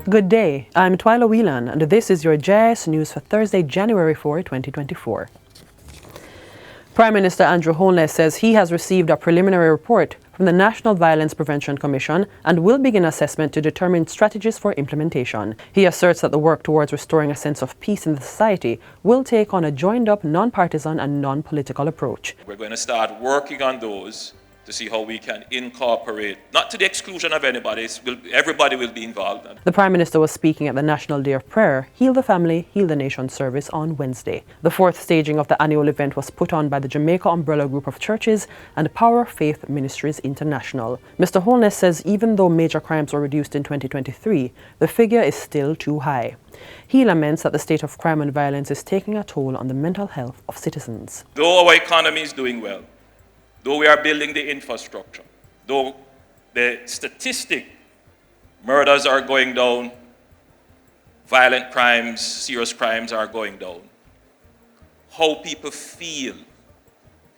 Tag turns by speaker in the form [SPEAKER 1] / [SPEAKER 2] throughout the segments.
[SPEAKER 1] Good day, I'm Twyla Whelan and this is your JIS News for Thursday, January 4, 2024. Prime Minister Andrew Holness says he has received a preliminary report from the National Violence Prevention Commission and will begin assessment to determine strategies for implementation. He asserts that the work towards restoring a sense of peace in the society will take on a joined-up, non-partisan and non-political approach.
[SPEAKER 2] We're going to start working on those to see how we can incorporate, not to the exclusion of anybody, everybody will be involved.
[SPEAKER 1] The Prime Minister was speaking at the National Day of Prayer, Heal the Family, Heal the Nation service on Wednesday. The fourth staging of the annual event was put on by the Jamaica Umbrella Group of Churches and Power Faith Ministries International. Mr. Holness says even though major crimes were reduced in 2023, the figure is still too high. He laments that the state of crime and violence is taking a toll on the mental health of citizens.
[SPEAKER 2] Though our economy is doing well, though we are building the infrastructure, though the statistic murders are going down, violent crimes, serious crimes are going down, how people feel,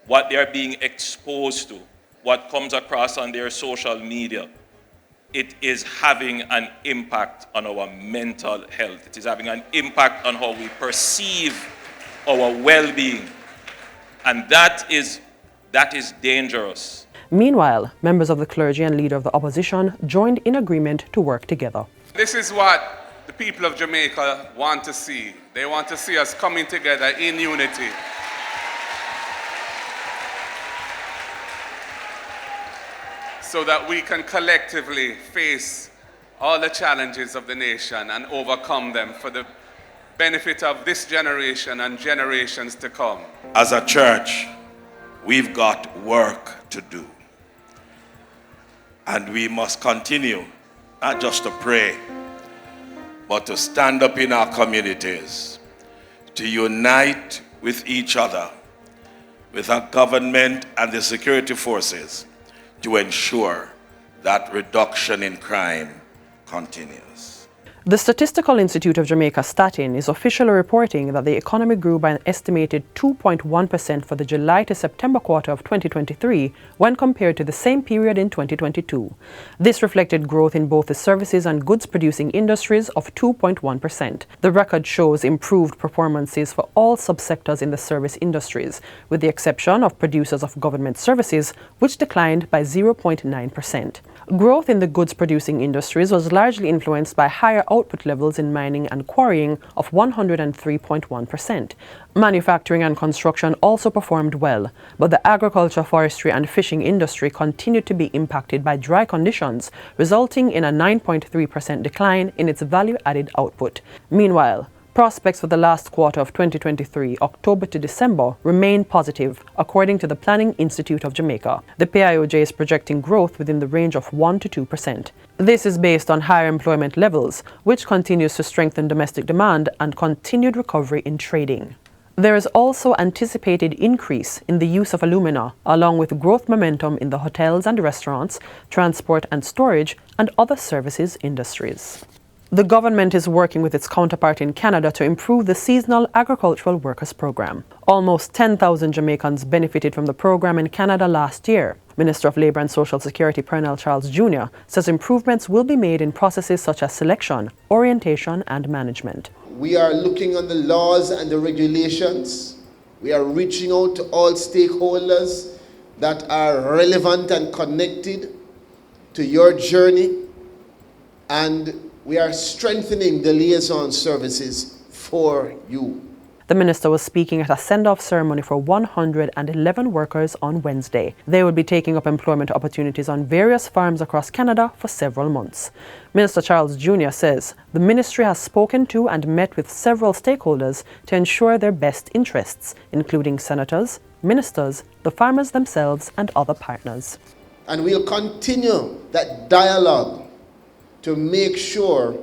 [SPEAKER 2] what they are being exposed to, what comes across on their social media, it is having an impact on our mental health. It is having an impact on how we perceive our well-being. And that is dangerous.
[SPEAKER 1] Meanwhile, members of the clergy and leader of the opposition joined in agreement to work together.
[SPEAKER 3] This is what the people of Jamaica want to see. They want to see us coming together in unity. So that we can collectively face all the challenges of the nation and overcome them for the benefit of this generation and generations to come.
[SPEAKER 4] As a church, we've got work to do. And we must continue, not just to pray, but to stand up in our communities, to unite with each other, with our government and the security forces, to ensure that reduction in crime continues.
[SPEAKER 1] The Statistical Institute of Jamaica, Statin, is officially reporting that the economy grew by an estimated 2.1% for the July to September quarter of 2023 when compared to the same period in 2022. This reflected growth in both the services and goods producing industries of 2.1%. The record shows improved performances for all subsectors in the service industries, with the exception of producers of government services, which declined by 0.9%. Growth in the goods producing industries was largely influenced by higher output levels in mining and quarrying of 103.1%. Manufacturing and construction also performed well, but the agriculture, forestry and fishing industry continued to be impacted by dry conditions, resulting in a 9.3% decline in its value-added output. Meanwhile, prospects for the last quarter of 2023, October to December, remain positive, according to the Planning Institute of Jamaica. The PIOJ is projecting growth within the range of 1 to 2%. This is based on higher employment levels, which continues to strengthen domestic demand and continued recovery in trading. There is also anticipated increase in the use of alumina, along with growth momentum in the hotels and restaurants, transport and storage, and other services industries. The government is working with its counterpart in Canada to improve the Seasonal Agricultural Workers Program. Almost 10,000 Jamaicans benefited from the program in Canada last year. Minister of Labour and Social Security Pernell Charles Jr. says improvements will be made in processes such as selection, orientation and management.
[SPEAKER 5] We are looking on the laws and the regulations. We are reaching out to all stakeholders that are relevant and connected to your journey, and we are strengthening the liaison services for you.
[SPEAKER 1] The minister was speaking at a send-off ceremony for 111 workers on Wednesday. They will be taking up employment opportunities on various farms across Canada for several months. Minister Charles Jr. says the ministry has spoken to and met with several stakeholders to ensure their best interests, including senators, ministers, the farmers themselves, and other partners.
[SPEAKER 5] And we'll continue that dialogue to make sure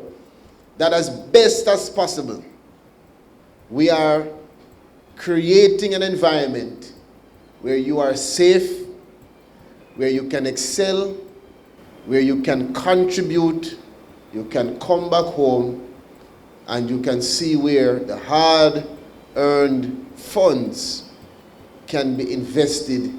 [SPEAKER 5] that as best as possible, we are creating an environment where you are safe, where you can excel, where you can contribute, you can come back home, and you can see where the hard-earned funds can be invested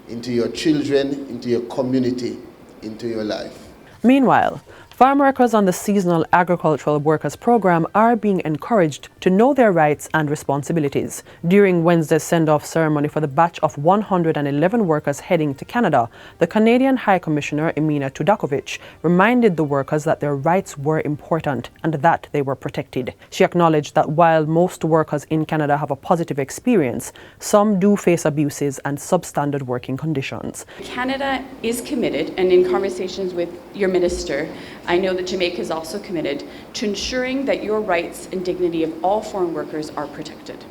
[SPEAKER 5] into your children, into your community, into your life.
[SPEAKER 1] Meanwhile, Farm workers on the Seasonal Agricultural Workers Program are being encouraged to know their rights and responsibilities. During Wednesday's send-off ceremony for the batch of 111 workers heading to Canada, the Canadian High Commissioner Emina Tudakovic reminded the workers that their rights were important and that they were protected. She acknowledged that while most workers in Canada have a positive experience, some do face abuses and substandard working conditions.
[SPEAKER 6] Canada is committed, and in conversations with your minister, I know that Jamaica is also committed to ensuring that your rights and dignity of all foreign workers are protected.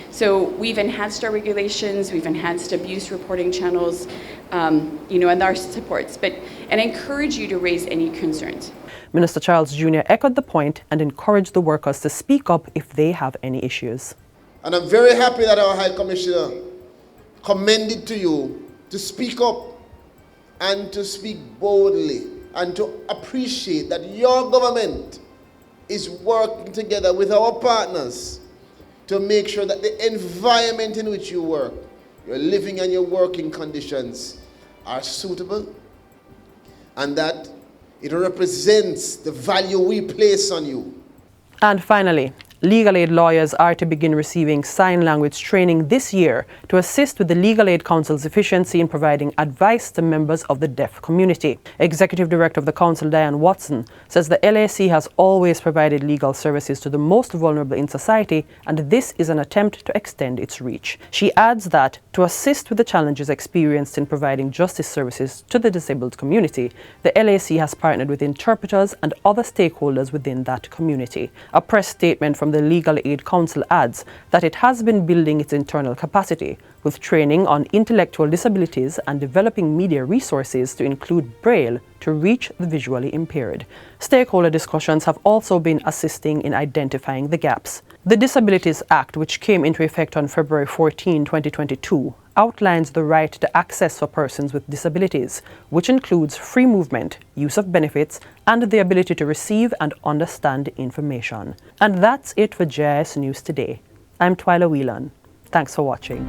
[SPEAKER 6] So we've enhanced our regulations, we've enhanced abuse reporting channels, and our supports, and I encourage you to raise any concerns.
[SPEAKER 1] Minister Charles Jr. echoed the point and encouraged the workers to speak up if they have any issues.
[SPEAKER 5] And I'm very happy that our High Commissioner commended to you to speak up and to speak boldly and to appreciate that your government is working together with our partners to make sure that the environment in which you work, your living and your working conditions are suitable, and that it represents the value we place on you.
[SPEAKER 1] And finally, legal aid lawyers are to begin receiving sign language training this year to assist with the Legal Aid Council's efficiency in providing advice to members of the deaf community. Executive Director of the Council, Diane Watson, says the LAC has always provided legal services to the most vulnerable in society, and this is an attempt to extend its reach. She adds that to assist with the challenges experienced in providing justice services to the disabled community, the LAC has partnered with interpreters and other stakeholders within that community. A press statement from the Legal Aid Council adds that it has been building its internal capacity with training on intellectual disabilities and developing media resources to include Braille to reach the visually impaired. Stakeholder discussions have also been assisting in identifying the gaps. The Disabilities Act, which came into effect on February 14, 2022, outlines the right to access for persons with disabilities, which includes free movement, use of benefits, and the ability to receive and understand information. And that's it for JIS News Today. I'm Twyla Whelan. Thanks for watching.